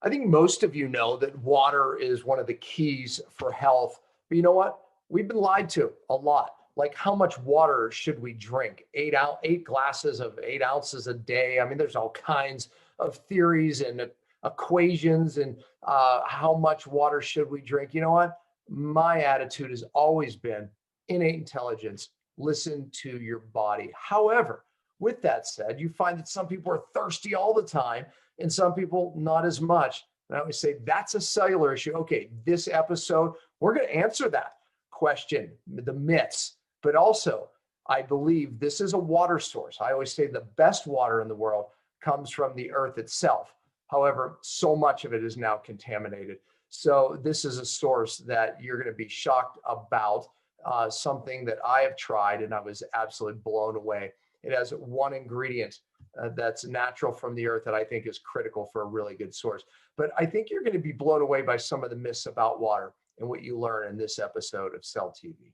I think most of you know that water is one of the keys for health. But you know what? We've been lied to a lot. Like, how much water should we drink? 8 glasses of 8 ounces a day. I mean, there's all kinds of theories and equations and how much water should we drink. You know what? My attitude has always been innate intelligence. Listen to your body. However, with that said, you find that some people are thirsty all the time and some people not as much. And I always say that's a cellular issue. Okay, this episode, we're going to answer that question, the myths, but also I believe this is a water source. I always say the best water in the world comes from the earth itself. However, so much of it is now contaminated. So this is a source that you're going to be shocked about, something that I have tried and I was absolutely blown away. It has one ingredient that's natural from the earth that I think is critical for a really good source. But I think you're going to be blown away by some of the myths about water and what you learn in this episode of Cell TV.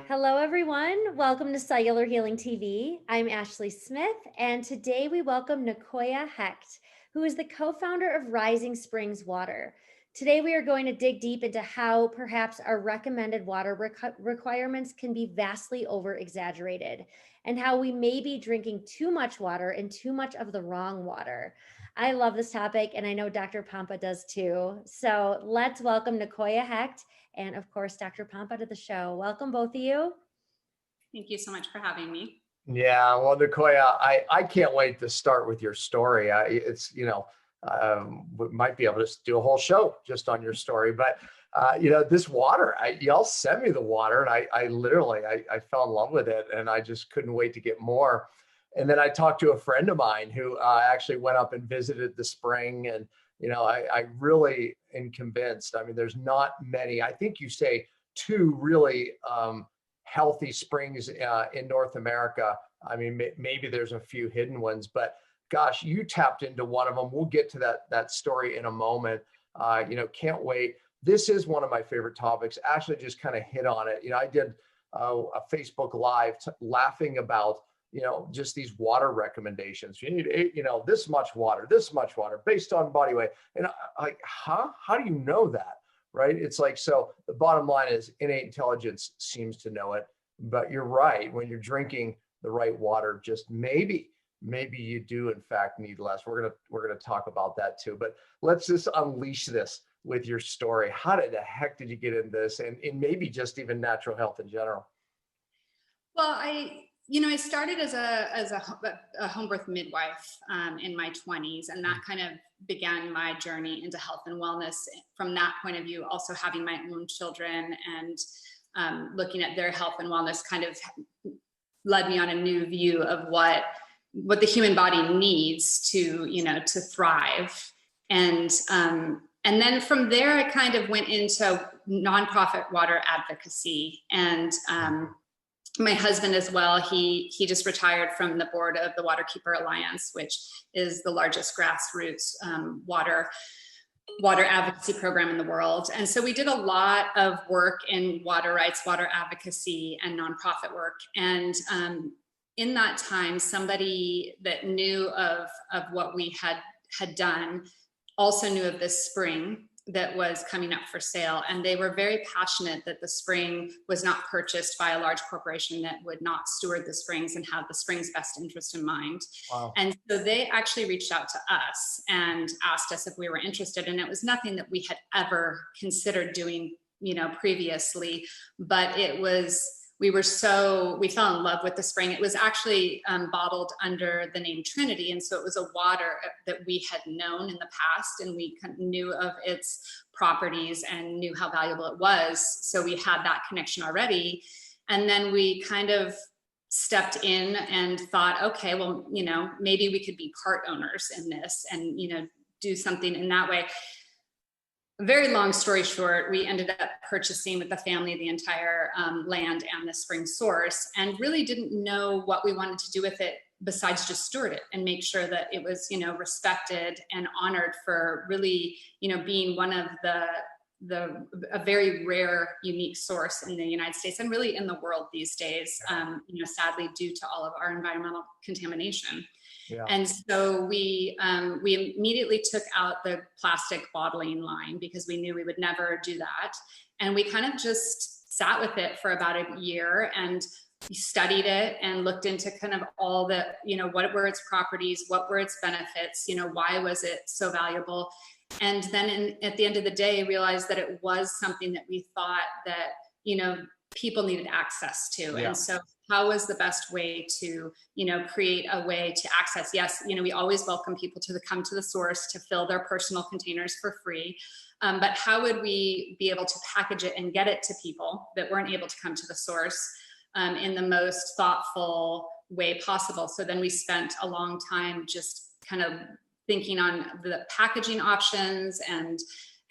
Hello, everyone. Welcome to Cellular Healing TV. I'm Ashley Smith, and today we welcome Nicoya Hecht, who is the co-founder of Rising Springs Water. Today, we are going to dig deep into how perhaps our recommended water requirements can be vastly over-exaggerated and how we may be drinking too much water and too much of the wrong water. I love this topic, and I know Dr. Pompa does too. So let's welcome Nicoya Hecht and, of course, Dr. Pompa to the show. Welcome, both of you. Thank you so much for having me. Yeah, well, Nicoya, I can't wait to start with your story. We might be able to do a whole show just on your story, but this water, y'all sent me the water, and I literally fell in love with it, and I just couldn't wait to get more. And then I talked to a friend of mine who actually went up and visited the spring, and I really am convinced. I mean, there's not many. I think you say 2 really healthy springs in North America. I mean, maybe there's a few hidden ones, but gosh, you tapped into one of them. We'll get to that story in a moment. Can't wait. This is one of my favorite topics. Ashley just kind of hit on it. I did a Facebook Live laughing about, just these water recommendations. You need, this much water based on body weight. And like, how do you know that? Right? It's like, so the bottom line is innate intelligence seems to know it, but you're right. When you're drinking the right water, just maybe you do in fact need less. We're gonna talk about that too, but let's just unleash this with your story. How the heck did you get into this, and maybe just even natural health in general? Well, I started as a home birth midwife in my 20s, and that kind of began my journey into health and wellness from that point of view. Also having my own children and looking at their health and wellness kind of led me on a new view of what the human body needs to thrive. And then from there, I kind of went into nonprofit water advocacy. And my husband as well, he just retired from the board of the Waterkeeper Alliance, which is the largest grassroots water advocacy program in the world. And so we did a lot of work in water rights, water advocacy, and nonprofit work. And in that time, somebody that knew of what we had done also knew of this spring that was coming up for sale. And they were very passionate that the spring was not purchased by a large corporation that would not steward the springs and have the spring's best interest in mind. Wow. And so they actually reached out to us and asked us if we were interested. And it was nothing that we had ever considered doing, previously, but we fell in love with the spring. It was actually bottled under the name Trinity. And so it was a water that we had known in the past, and we knew of its properties and knew how valuable it was. So we had that connection already. And then we kind of stepped in and thought, okay, well, maybe we could be part owners in this and, do something in that way. Very long story short, we ended up purchasing with the family the entire land and the spring source, and really didn't know what we wanted to do with it besides just steward it and make sure that it was, respected and honored for really, being one of a very rare, unique source in the United States and really in the world these days, sadly due to all of our environmental contamination. Yeah. And so we immediately took out the plastic bottling line because we knew we would never do that. And we kind of just sat with it for about a year and studied it and looked into kind of all the, what were its properties, what were its benefits, why was it so valuable? And then at the end of the day, realized that it was something that we thought that, people needed access to. Yeah. And so how was the best way to, create a way to access? Yes, we always welcome people to come to the source to fill their personal containers for free. But how would we be able to package it and get it to people that weren't able to come to the source in the most thoughtful way possible? So then we spent a long time just kind of thinking on the packaging options and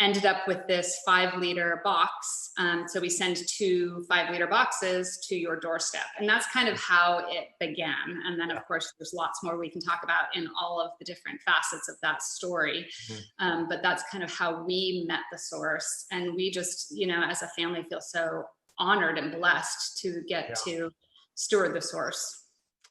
ended up with this 5-liter box. So we send 2 5-liter boxes to your doorstep. And that's kind of how it began. And then of course, there's lots more we can talk about in all of the different facets of that story. Mm-hmm. But that's kind of how we met the source. And we just, as a family feel so honored and blessed to get to steward the source.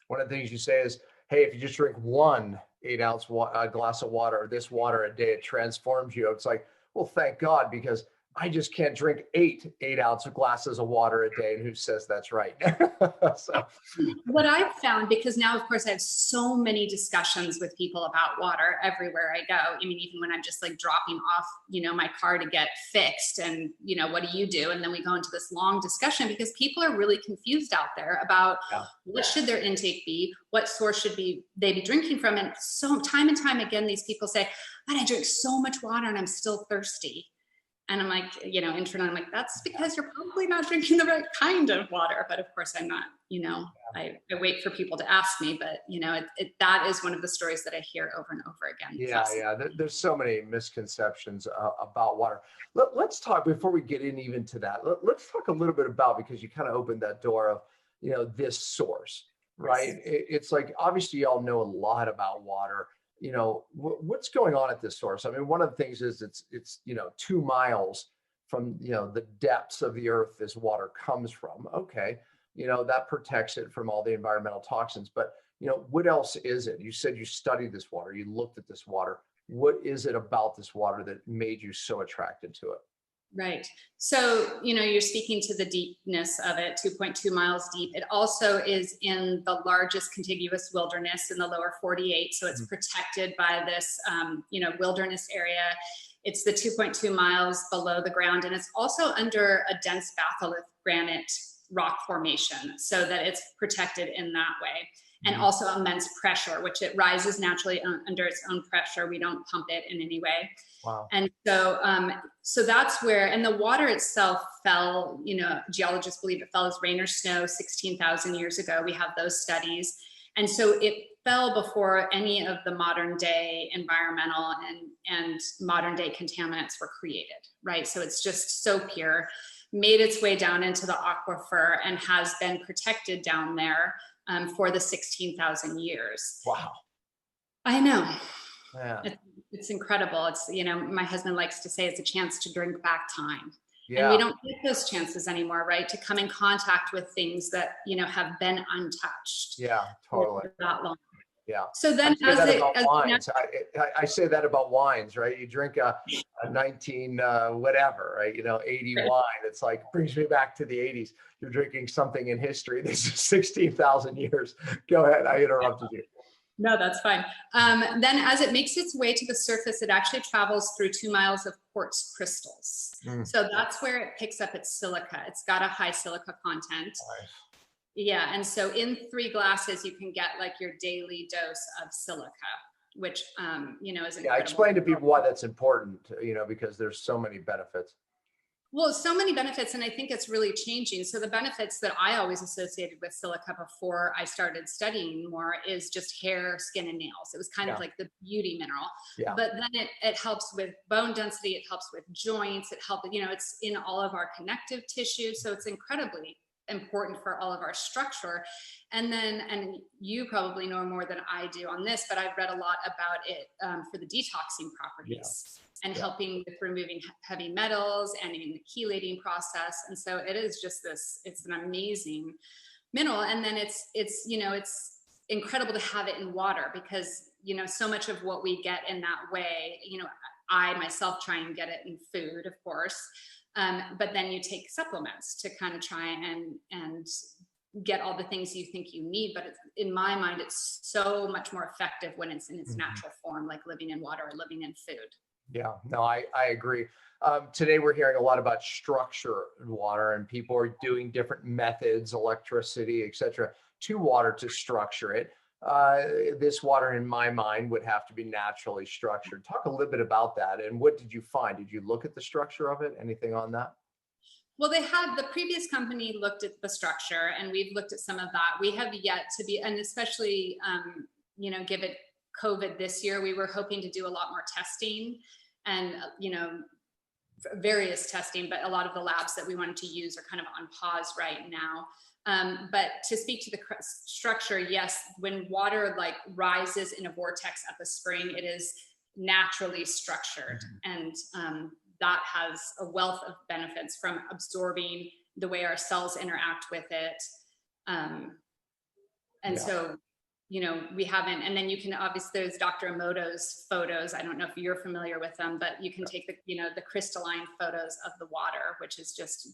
One of the things you say is, hey, if you just drink 1 8-ounce glass of water, or this water a day, it transforms you. It's like, well, thank God, because I just can't drink 8-ounce glasses of water a day. And who says that's right? So. What I've found, because now, of course, I have so many discussions with people about water everywhere I go. I mean, even when I'm just like dropping off, my car to get fixed and, what do you do? And then we go into this long discussion because people are really confused out there about what should their intake be? What source should they be drinking from? And so time and time again, these people say, I drink so much water and I'm still thirsty. And I'm like, internally, I'm like, that's because you're probably not drinking the right kind of water. But of course I'm not, I wait for people to ask me, but that is one of the stories that I hear over and over again. Yeah. There's so many misconceptions about water. Let's talk, before we get in even to that, let's talk a little bit about, because you kind of opened that door of, this source, right? It's like, obviously y'all know a lot about water. What's going on at this source? I mean, one of the things is it's 2 miles from, the depths of the earth this water comes from. Okay. That protects it from all the environmental toxins, but what else is it? You said you studied this water, you looked at this water. What is it about this water that made you so attracted to it? Right. So, you're speaking to the deepness of it, 2.2 miles deep. It also is in the largest contiguous wilderness in the lower 48. So it's protected by this, wilderness area. It's the 2.2 miles below the ground. And it's also under a dense batholith granite rock formation so that it's protected in that way. And also immense pressure, which it rises naturally under its own pressure. We don't pump it in any way. Wow. And so, so that's where, and the water itself fell, geologists believe it fell as rain or snow 16,000 years ago. We have those studies. And so it fell before any of the modern day environmental and modern day contaminants were created, right? So it's just so pure, made its way down into the aquifer and has been protected down there for the 16,000 years. Wow. I know. Yeah. It's incredible. It's, my husband likes to say it's a chance to drink back time. Yeah. And we don't get those chances anymore, right? To come in contact with things that, have been untouched. Yeah, totally. For that long. Yeah. So then I say that about wines, right? You drink a 19 whatever, right? 80 wine. It's like, brings me back to the 80s. You're drinking something in history. This is 16,000 years. Go ahead. I interrupted you. No, that's fine. Then as it makes its way to the surface, it actually travels through 2 miles of quartz crystals. So that's where it picks up its silica. It's got a high silica content. Nice. Yeah, and so in 3 glasses, you can get like your daily dose of silica, which, is incredible. Yeah, explain to people why that's important, because there's so many benefits. Well, so many benefits, and I think it's really changing. So the benefits that I always associated with silica before I started studying more is just hair, skin, and nails. It was kind of like the beauty mineral. Yeah. But then it helps with bone density. It helps with joints. It helps, it's in all of our connective tissue. So it's incredibly important for all of our structure. And then, and you probably know more than I do on this, but I've read a lot about it for the detoxing properties and helping with removing heavy metals and in the chelating process. And so it is just this, it's an amazing mineral. And then it's, you know, it's incredible to have it in water because, you know, so much of what we get in that way, you know, I myself try and get it in food, of course. But then you take supplements to kind of try and get all the things you think you need. But it's, in my mind, it's so much more effective when it's in its natural form, like living in water or living in food. Yeah, no, I agree. Today, we're hearing a lot about structure in water, and people are doing different methods, electricity, et cetera, to water to structure it. This water, in my mind, would have to be naturally structured. Talk a little bit about that. And what did you find? Did you look at the structure of it? Anything on that? Well, the previous company looked at the structure, and we've looked at some of that. We have yet to be, and especially, you know, given COVID this year, we were hoping to do a lot more testing and, you know, various testing, but a lot of the labs that we wanted to use are kind of on pause right now. But to speak to the structure, yes, when water like rises in a vortex at the spring, it is naturally structured. And that has a wealth of benefits from absorbing the way our cells interact with it. So, you know, we haven't, and then you can obviously, there's Dr. Emoto's photos. I don't know if you're familiar with them, but you can take the, you know, the crystalline photos of the water, which is just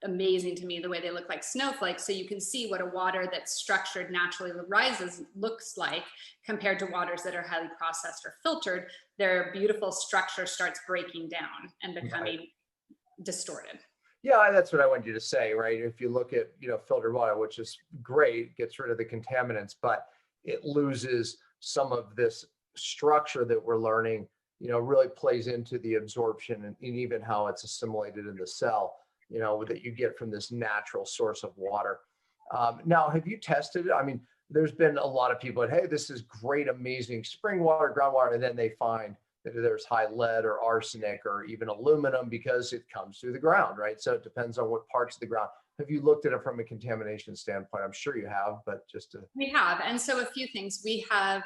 amazing to me, the way they look like snowflakes. So you can see what a water that's structured naturally rises looks like compared to waters that are highly processed or filtered. Their beautiful structure starts breaking down and becoming distorted. Yeah, that's what I wanted you to say, right? If you look at, you know, filtered water, which is great, gets rid of the contaminants, but it loses some of this structure that we're learning, you know, really plays into the absorption and even how it's assimilated in the cell, you know, that you get from this natural source of water. Now, have you tested it? I mean, there's been a lot of people that, hey, this is great, amazing spring water, groundwater, and then they find that there's high lead or arsenic or even aluminum because it comes through the ground, right? So it depends on what parts of the ground. Have you looked at it from a contamination standpoint? I'm sure you have, but just to... We have, and so a few things. We have,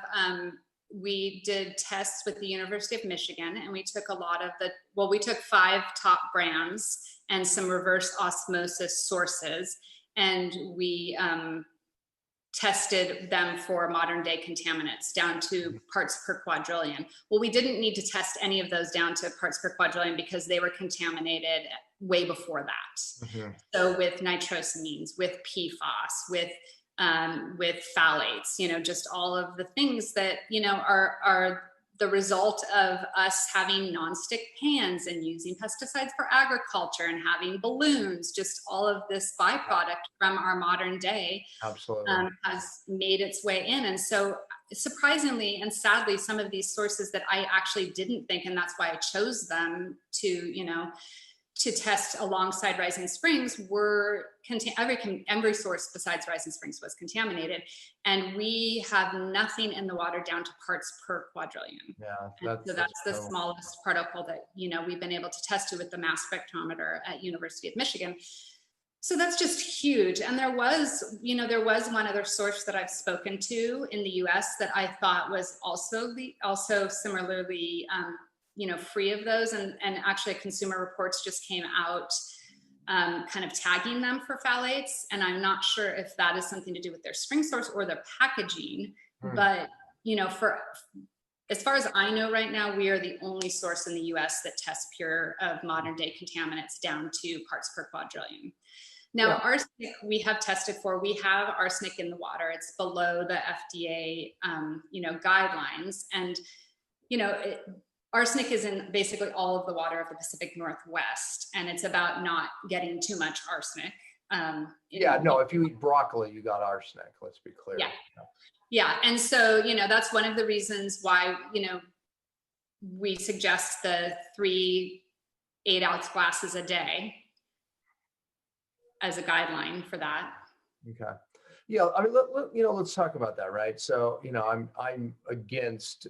we did tests with the University of Michigan, and we took a lot of the, well, we took 5 top brands and some reverse osmosis sources, and we tested them for modern day contaminants down to parts per quadrillion. Well, we didn't need to test any of those down to parts per quadrillion because they were contaminated way before that. So with nitrosamines, with PFAS, with phthalates, you know, just all of the things that, you know, are the result of us having nonstick pans and using pesticides for agriculture and having balloons, just all of this byproduct from our modern day has made its way in. And so surprisingly and sadly, some of these sources that I actually didn't think, and that's why I chose them to, you know, to test alongside Rising Springs were every source besides Rising Springs was contaminated, and we have nothing in the water down to parts per quadrillion. Yeah, that's the smallest particle that, you know, we've been able to test it with the mass spectrometer at University of Michigan. So that's just huge. And there was, you know, there was one other source that I've spoken to in the U.S. that I thought was also similarly you know, free of those. And actually Consumer Reports just came out kind of tagging them for phthalates. And I'm not sure if that is something to do with their spring source or their packaging, but, you know, as far as I know right now, we are the only source in the US that tests pure of modern day contaminants down to parts per quadrillion. Now, arsenic we have tested for. We have arsenic in the water. It's below the FDA, you know, guidelines. And, you know, arsenic is in basically all of the water of the Pacific Northwest, and it's about not getting too much arsenic. If you eat broccoli, you got arsenic, let's be clear. Yeah, and so, you know, that's one of the reasons why, you know, we suggest the 3 8-ounce glasses a day as a guideline for that. Okay. Yeah, I mean, let's talk about that, right? So, you know, I'm against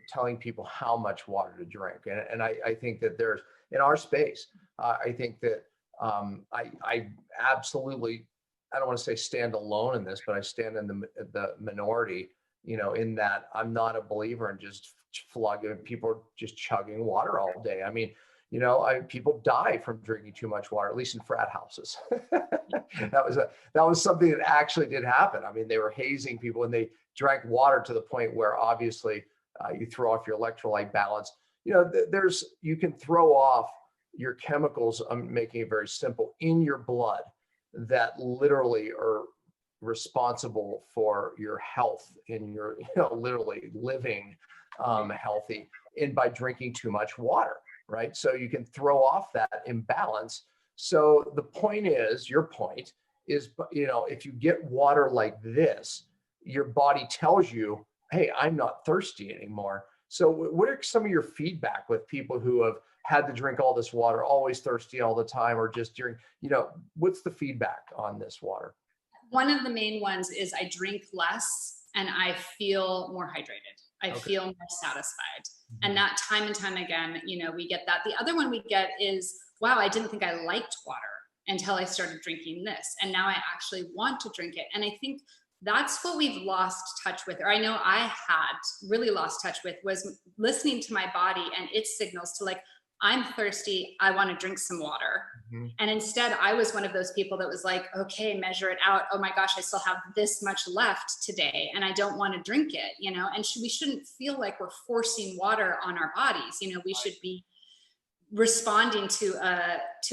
telling people how much water to drink, and I think that there's in our space, I think that I absolutely, I don't want to say stand alone in this, but I stand in the minority, in that I'm not a believer in just flogging people, just chugging water all day. I mean, people die from drinking too much water, at least in frat houses. That was something that actually did happen. I mean, they were hazing people and they drank water to the point where obviously you throw off your electrolyte balance. You can throw off your chemicals. I'm making it very simple, in your blood that literally are responsible for your health and your, literally living healthy, and by drinking too much water, right? So you can throw off that imbalance. So the point is, your point is, if you get water like this, your body tells you, hey, I'm not thirsty anymore. So what are some of your feedback with people who have had to drink all this water, always thirsty all the time, or just during, what's the feedback on this water? One of the main ones is I drink less and I feel more hydrated. I feel more satisfied. Mm-hmm. And that time and time again, we get that. The other one we get is, wow, I didn't think I liked water until I started drinking this. And now I actually want to drink it. And I think that's what we've lost touch with, or I know I had really lost touch with, was listening to my body and its signals to, like, I'm thirsty, I want to drink some water. Mm-hmm. And instead I was one of those people that was like, okay, measure it out. Oh my gosh, I still have this much left today and I don't want to drink it, and we shouldn't feel like we're forcing water on our bodies. We should be responding to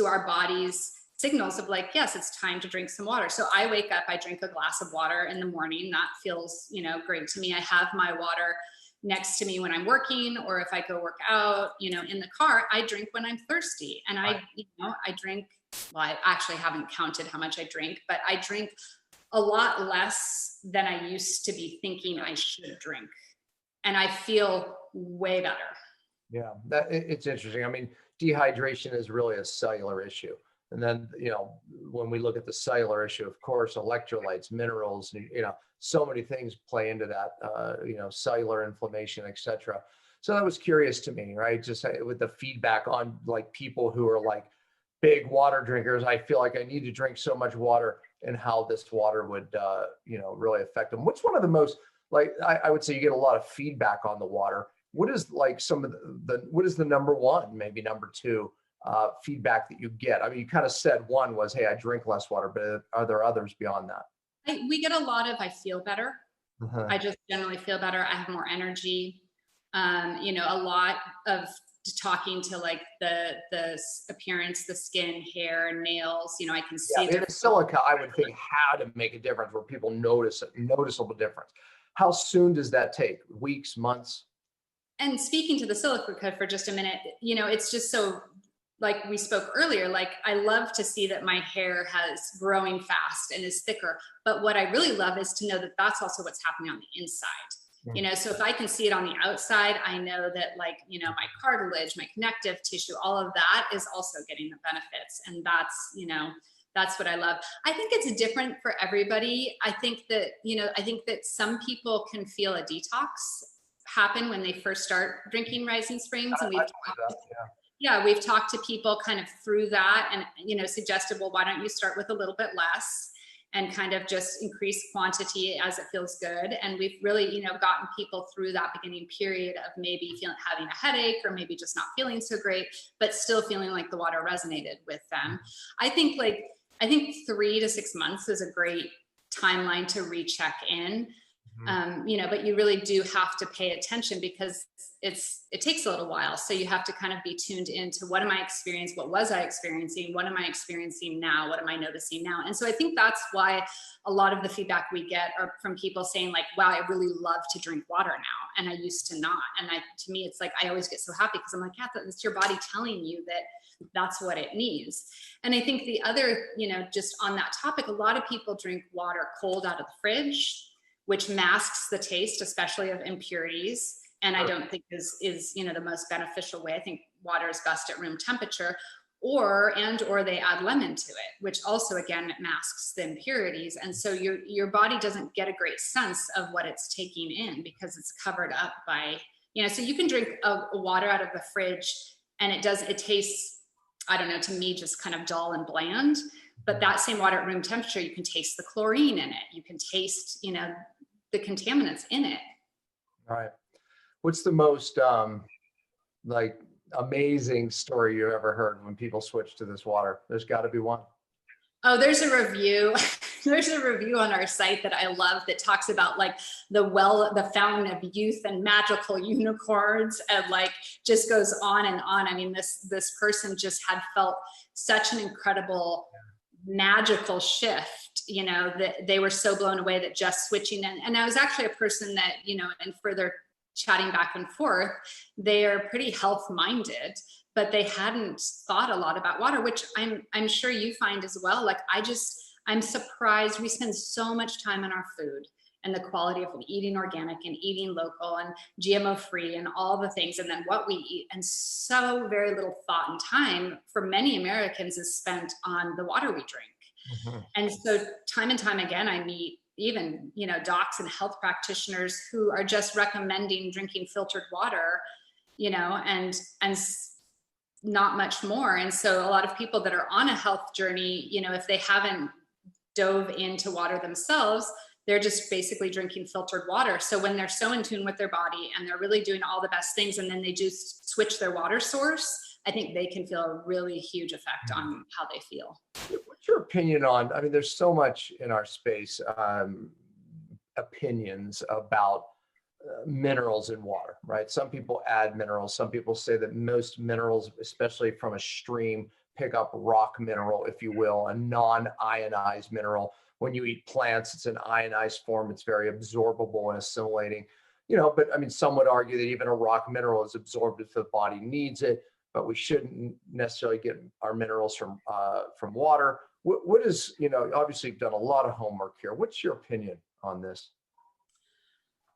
our bodies' signals of, like, yes, it's time to drink some water. So I wake up, I drink a glass of water in the morning. That feels, great to me. I have my water next to me when I'm working, or if I go work out, in the car. I drink when I'm thirsty, and I drink, well, I actually haven't counted how much I drink, but I drink a lot less than I used to be thinking I should drink. And I feel way better. Yeah, it's interesting. I mean, dehydration is really a cellular issue. And then, when we look at the cellular issue, of course, electrolytes, minerals, so many things play into that, cellular inflammation, etc. So that was curious to me, right? Just with the feedback on, like, people who are like big water drinkers, I feel like I need to drink so much water, and how this water would, really affect them. What's one of the most, like, I would say you get a lot of feedback on the water. What is, like, some of what is the number one, maybe number two, feedback that you get? I mean, you kind of said one was, hey, I drink less water, but are there others beyond that? We get a lot of, I feel better. Uh-huh. I just generally feel better. I have more energy. A lot of talking to, like, the appearance, the skin, hair, nails, I can see. Yeah, the silica, I would think, had to make a difference where people notice a noticeable difference. How soon does that take? Weeks, months? And speaking to the silica for just a minute, it's just so, like we spoke earlier, like, I love to see that my hair has growing fast and is thicker. But what I really love is to know that that's also what's happening on the inside. Mm-hmm. So if I can see it on the outside, I know that, like, my cartilage, my connective tissue, all of that is also getting the benefits. And that's what I love. I think it's different for everybody. I think that some people can feel a detox happen when they first start drinking Rising Springs. And we've talked to people kind of through that, and, suggested, well, why don't you start with a little bit less and kind of just increase quantity as it feels good. And we've really, gotten people through that beginning period of maybe having a headache, or maybe just not feeling so great, but still feeling like the water resonated with them. I think 3 to 6 months is a great timeline to recheck in. But you really do have to pay attention, because it takes a little while. So you have to kind of be tuned into, what am I experiencing? What was I experiencing? What am I experiencing now? What am I noticing now? And so I think that's why a lot of the feedback we get are from people saying, like, wow, I really love to drink water now, and I used to not. And to me, it's like, I always get so happy, because I'm like, yeah, that's your body telling you that that's what it needs. And I think the other, just on that topic, a lot of people drink water cold out of the fridge, which masks the taste, especially of impurities. And I don't think is the most beneficial way. I think water is best at room temperature, or they add lemon to it, which also, again, masks the impurities. And so your body doesn't get a great sense of what it's taking in, because it's covered up by, so you can drink a water out of the fridge, and it tastes I don't know, to me, just kind of dull and bland. But that same water at room temperature, you can taste the chlorine in it. You can taste, you know, the contaminants in it. All right. What's the most like amazing story you ever heard when people switch to this water? There's got to be one. Oh, there's a review. There's a review on our site that I love that talks about like the fountain of youth and magical unicorns, and like just goes on and on. I mean, this person just had felt such an incredible magical shift, you know, that they were so blown away that just switching. And I was actually a person that, you know, and further chatting back and forth, they are pretty health minded, but they hadn't thought a lot about water, which I'm sure you find as well. Like I'm surprised we spend so much time on our food and the quality of eating organic and eating local and GMO free and all the things, and then what we eat, and so very little thought and time for many Americans is spent on the water we drink. Mm-hmm. And so time and time again, I meet even, you know, docs and health practitioners who are just recommending drinking filtered water, you know, and not much more. And so a lot of people that are on a health journey, you know, if they haven't dove into water themselves, they're just basically drinking filtered water. So when they're so in tune with their body and they're really doing all the best things, and then they just switch their water source, I think they can feel a really huge effect on how they feel. What's your opinion on, I mean, there's so much in our space, opinions about minerals in water, right? Some people add minerals. Some people say that most minerals, especially from a stream, pick up rock mineral, if you will, a non-ionized mineral. When you eat plants, it's an ionized form. It's very absorbable and assimilating, you know, but I mean, some would argue that even a rock mineral is absorbed if the body needs it, but we shouldn't necessarily get our minerals from water. What is, you know, obviously you've done a lot of homework here. What's your opinion on this?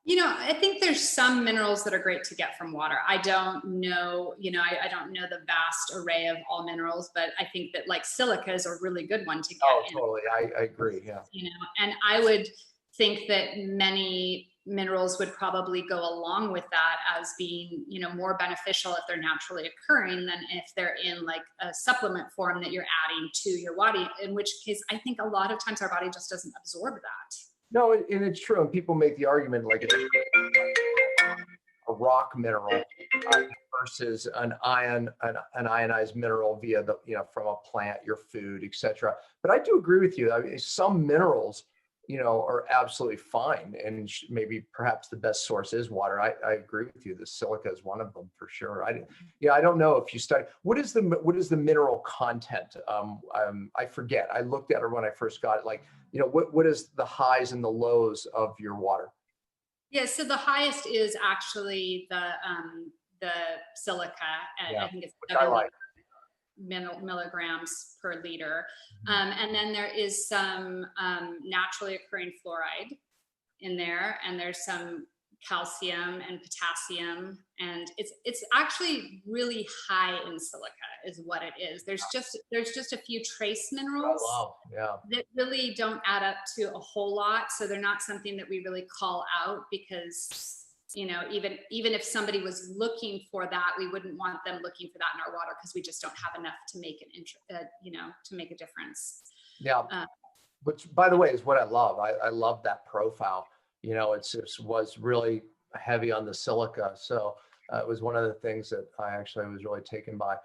You know, I think there's some minerals that are great to get from water. I don't know, you know, I don't know the vast array of all minerals, but I think that like silica is a really good one to get. Oh, totally. I agree. Yeah. You know, and I would think that many minerals would probably go along with that as being, you know, more beneficial if they're naturally occurring than if they're in like a supplement form that you're adding to your body, in which case I think a lot of times our body just doesn't absorb that. No, and it's true. And people make the argument like a rock mineral versus an ionized mineral via the, you know, from a plant, your food, etc. But I do agree with you. I mean, some minerals, you know, are absolutely fine, and maybe perhaps the best source is water. I agree with you. The silica is one of them for sure. I don't know if you study what is the mineral content. I forget. I looked at it when I first got it. Like, you know, what is the highs and the lows of your water? Yeah, so the highest is actually the silica. Yeah, I think it's which I like. Milligrams per liter. And then there is some naturally occurring fluoride in there, and there's some calcium and potassium, and it's actually really high in silica is what it is. There's just a few trace minerals that really don't add up to a whole lot, so they're not something that we really call out, because you know, even if somebody was looking for that, we wouldn't want them looking for that in our water, because we just don't have enough to make to make a difference. Yeah, which by the way is what I love. I love that profile. You know, it was really heavy on the silica, so it was one of the things that I actually was really taken by.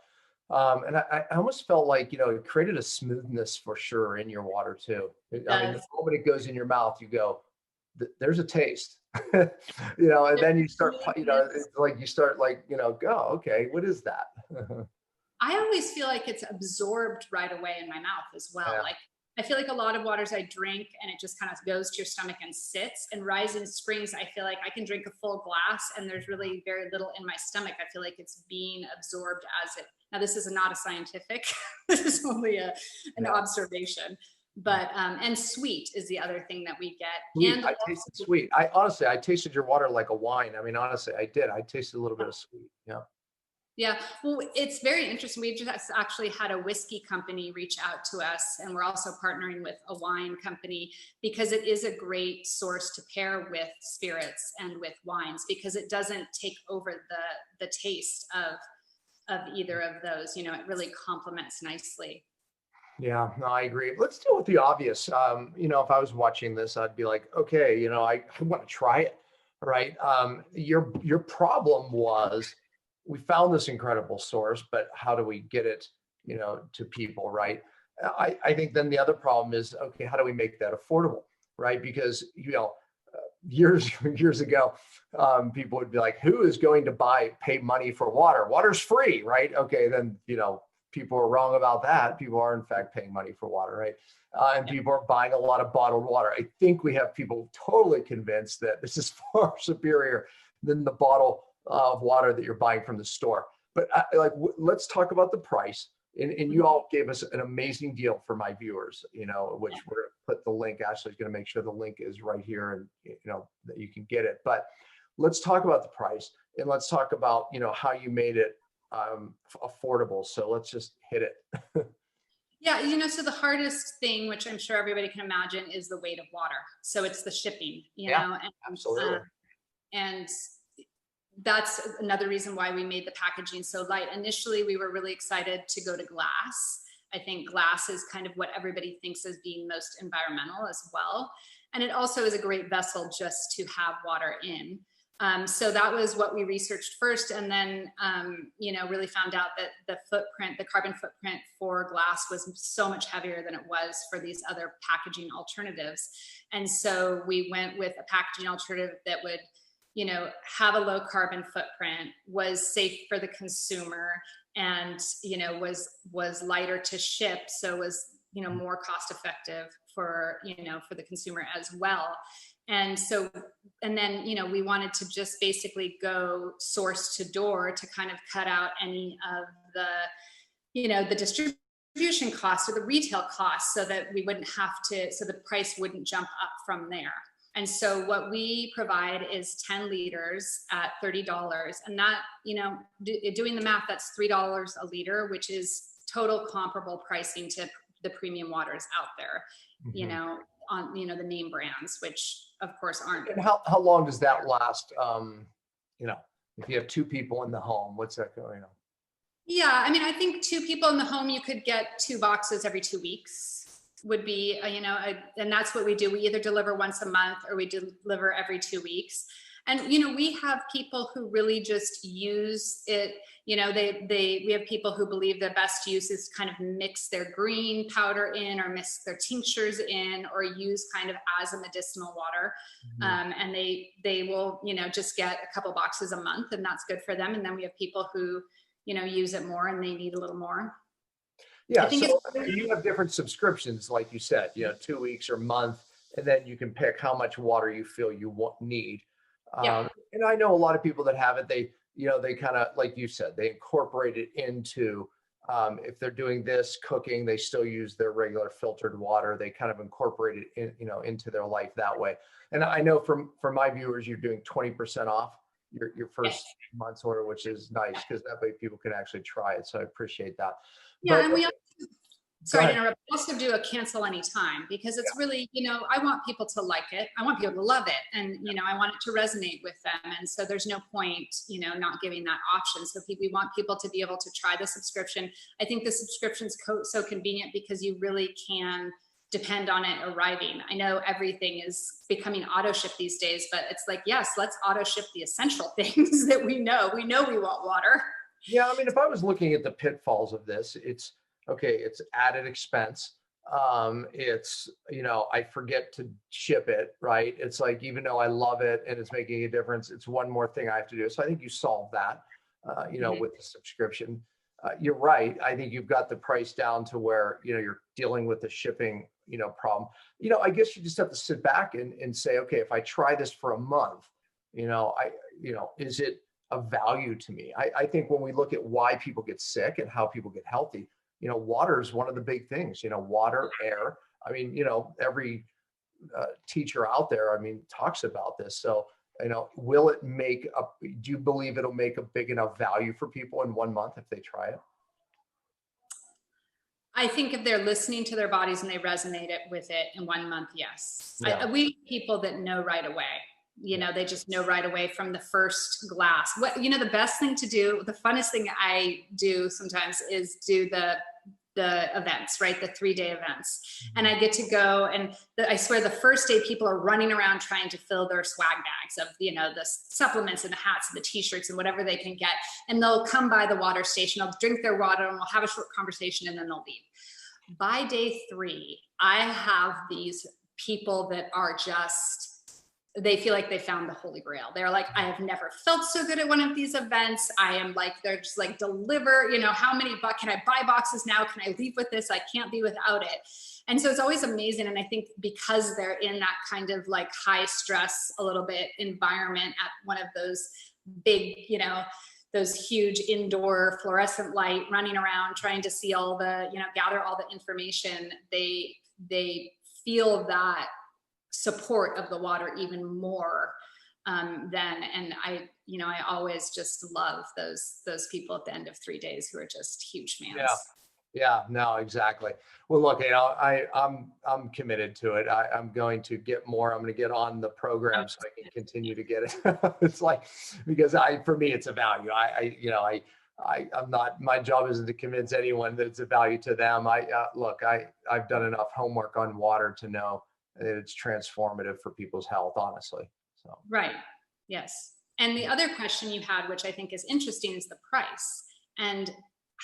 And I almost felt like, you know, it created a smoothness for sure in your water too. I mean, the moment it goes in your mouth, you go, there's a taste. You know, and then you start, you know, it's like you start like, you know, go, okay, what is that? I always feel like it's absorbed right away in my mouth as well. Yeah. Like I feel like a lot of waters I drink and it just kind of goes to your stomach and sits. And Rising Springs, I feel like I can drink a full glass and there's really very little in my stomach. I feel like it's being absorbed as it. Now this is not a scientific, this is only an observation. But and sweet is the other thing that we get. Sweet. And I tasted sweet. I tasted your water like a wine. I mean, honestly, I did. I tasted a little bit of sweet. Yeah. Yeah. Well, it's very interesting. We just actually had a whiskey company reach out to us, and we're also partnering with a wine company, because it is a great source to pair with spirits and with wines, because it doesn't take over the taste of either of those. You know, it really complements nicely. Yeah, no, I agree. Let's deal with the obvious. You know, if I was watching this, I'd be like, okay, you know, I want to try it, right? Your problem was we found this incredible source, but how do we get it, you know, to people, right? I think then the other problem is, okay, how do we make that affordable, right? Because, you know, years ago, people would be like, who is going to pay money for water? Water's free, right? Okay, then, you know, people are wrong about that. People are in fact paying money for water, right? And people are buying a lot of bottled water. I think we have people totally convinced that this is far superior than the bottle of water that you're buying from the store. But let's talk about the price. And you all gave us an amazing deal for my viewers, you know, which we're going to put the link. Ashley's going to make sure the link is right here and, you know, that you can get it. But let's talk about the price, and let's talk about, you know, how you made it affordable. So let's just hit it. Yeah, you know, so the hardest thing, which I'm sure everybody can imagine, is the weight of water. So it's the shipping, you know, and, absolutely. And that's another reason why we made the packaging so light. Initially, we were really excited to go to glass. I think glass is kind of what everybody thinks as being most environmental as well. And it also is a great vessel just to have water in. So that was what we researched first, and then, you know, really found out that the carbon footprint for glass was so much heavier than it was for these other packaging alternatives. And so we went with a packaging alternative that would, you know, have a low carbon footprint, was safe for the consumer, and, you know, was lighter to ship. So was, you know, more cost effective for, you know, for the consumer as well. And so, and then, you know, we wanted to just basically go source to door to kind of cut out any of the, you know, the distribution costs or the retail costs, so that we wouldn't have to, so the price wouldn't jump up from there. And so what we provide is 10 liters at $30. And that, you know, doing the math, that's $3 a liter, which is total comparable pricing to the premium waters out there, you know, on, you know, the name brands, which of course aren't. And how long does that last? You know, if you have two people in the home, what's that going on? Yeah, I mean, I think two people in the home, you could get 2 boxes every 2 weeks would be, you know, and that's what we do. We either deliver once a month or we deliver every 2 weeks. And, you know, we have people who really just use it. You know, we have people who believe the best use is kind of mix their green powder in, or mix their tinctures in, or use kind of as a medicinal water. And they will, you know, just get a couple boxes a month, and that's good for them. And then we have people who, you know, use it more and they need a little more. Yeah, so you have different subscriptions, like you said, you know, 2 weeks or month, and then you can pick how much water you feel you need. And I know a lot of people that have it, they, you know, they kind of, like you said, they incorporate it into, if they're doing this cooking, they still use their regular filtered water. They kind of incorporate it in, you know, into their life that way. And I know from my viewers, you're doing 20% off your first month's order, which is nice, because that way people can actually try it. So I appreciate that. Yeah, and we also, sorry to interrupt, we also do a cancel anytime, because it's really, you know, I want people to like it. I want people to love it. And, you know, I want it to resonate with them. And so there's no point, you know, not giving that option. So we want people to be able to try the subscription. I think the subscription's so convenient because you really can depend on it arriving. I know everything is becoming auto ship these days, but it's like, yes, let's auto ship the essential things that we know. We know we want water. Yeah, I mean, if I was looking at the pitfalls of this, it's okay, it's added expense. It's, you know, I forget to ship it, right? It's like, even though I love it and it's making a difference, it's one more thing I have to do. So I think you solve that, you know, with the subscription. You're right. I think you've got the price down to where, you know, you're dealing with the shipping, you know, problem. You know, I guess you just have to sit back and say, okay, if I try this for a month, you know, is it of value to me? I think when we look at why people get sick and how people get healthy, you know, water is one of the big things, you know, water, air. I mean, you know, every teacher out there, I mean, talks about this. So, you know, do you believe it'll make a big enough value for people in 1 month if they try it? I think if they're listening to their bodies and they resonate with it in 1 month, yes. Yeah. We people that know right away. They just know right away from the first glass. The best thing to do, the funnest thing I do sometimes is do the events, right? The 3-day events. And I get to go, and I swear the first day people are running around trying to fill their swag bags of, the supplements and the hats and the t-shirts and whatever they can get. And they'll come by the water station, they'll drink their water, and we'll have a short conversation, and then they'll leave. By day 3, I have these people that are just, they feel like they found the Holy Grail. They're like, I have never felt so good at one of these events. I am like, they're just like, deliver, how many can I buy boxes now? Can I leave with this? I can't be without it. And so it's always amazing. And I think because they're in that kind of like high stress, a little bit environment at one of those big, those huge indoor fluorescent light, running around, trying to see all the, gather all the information, they feel that support of the water even more then. And I always just love those people at the end of 3 days who are just huge fans. Yeah, no, exactly. Well, look, I'm committed to it. I'm going to get more. I'm going to get on the program so I can continue to get it. It's like, because for me, it's a value. I'm not, my job isn't to convince anyone that it's a value to them. I've done enough homework on water to know that it's transformative for people's health, honestly. So. Right. Yes. And the other question you had, which I think is interesting, is the price, and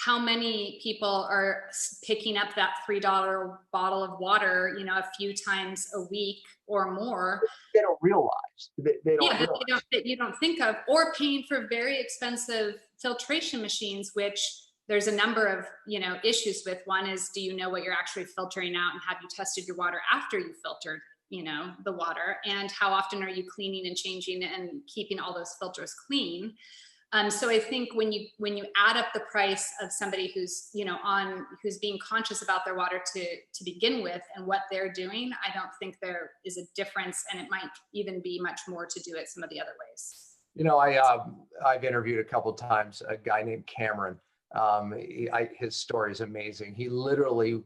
how many people are picking up that $3 bottle of water, a few times a week or more. They don't realize. They don't realize. That you don't think of, or paying for very expensive filtration machines, which there's a number of, issues with. One is, do you know what you're actually filtering out, and have you tested your water after you filtered, the water, and how often are you cleaning and changing and keeping all those filters clean? So I think when you add up the price of somebody who's, who's being conscious about their water to begin with, and what they're doing, I don't think there is a difference, and it might even be much more to do it some of the other ways. I've interviewed a couple of times a guy named Cameron. His story is amazing. He literally,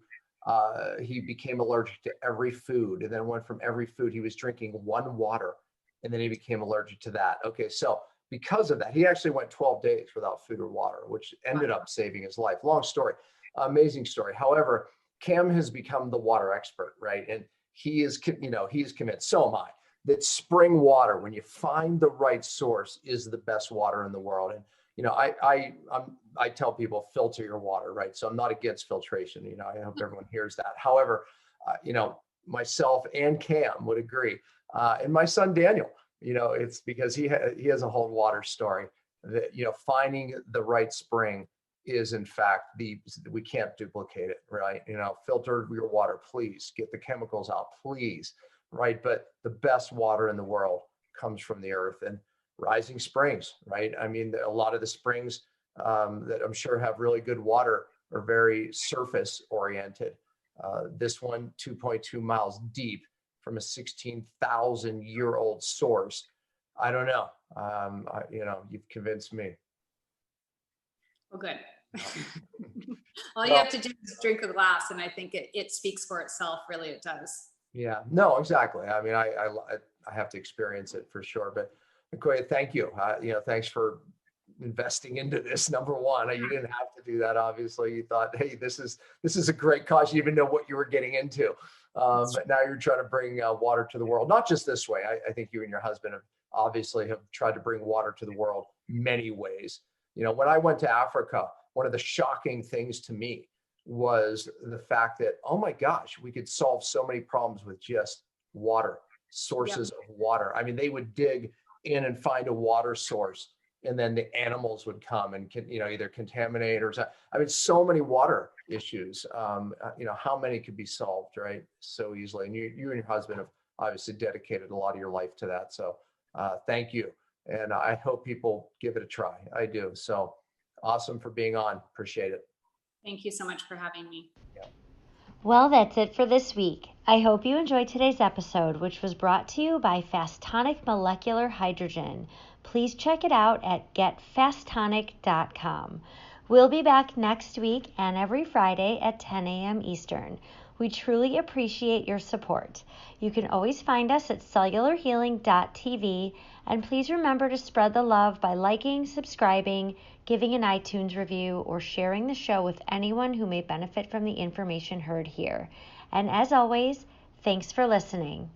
he became allergic to every food, and then went from every food, he was drinking one water, and then he became allergic to that. Okay. So because of that, he actually went 12 days without food or water, which ended up saving his life. Long story, amazing story. However, Cam has become the water expert, right? And he is, he's convinced, so am I, that spring water, when you find the right source, is the best water in the world. And I tell people, filter your water, right? So I'm not against filtration. I hope everyone hears that. However, myself and Cam would agree, and my son Daniel, it's because he has a whole water story that, finding the right spring is in fact we can't duplicate it, right? Filter your water, please. Get the chemicals out, please, right? But the best water in the world comes from the earth and rising springs, right? I mean, a lot of the springs that I'm sure have really good water are very surface oriented. This one, 2.2 miles deep, from a 16,000-year-old source. I don't know. You've convinced me. Well, good. All you have to do is drink a glass, and I think it speaks for itself. Really, it does. Yeah. No, exactly. I mean, I have to experience it for sure. But Nicoya, thank you. Thanks for investing into this. Number one, you didn't have to do that. Obviously, you thought, hey, this is a great cause. You didn't even know what you were getting into. But now you're trying to bring water to the world, not just this way. I think you and your husband have tried to bring water to the world many ways. When I went to Africa, one of the shocking things to me was the fact that, oh my gosh, we could solve so many problems with just water, sources of water. I mean, they would dig in and find a water source, and then the animals would come and either contaminate or, I mean, so many water issues. How many could be solved, right? So easily. And you and your husband have obviously dedicated a lot of your life to that. So thank you. And I hope people give it a try. I do. So awesome for being on. Appreciate it. Thank you so much for having me. Yeah. Well, that's it for this week. I hope you enjoyed today's episode, which was brought to you by Fastonic Molecular Hydrogen. Please check it out at getfastonic.com. We'll be back next week and every Friday at 10 a.m. Eastern. We truly appreciate your support. You can always find us at cellularhealing.tv, and please remember to spread the love by liking, subscribing, giving an iTunes review, or sharing the show with anyone who may benefit from the information heard here. And as always, thanks for listening.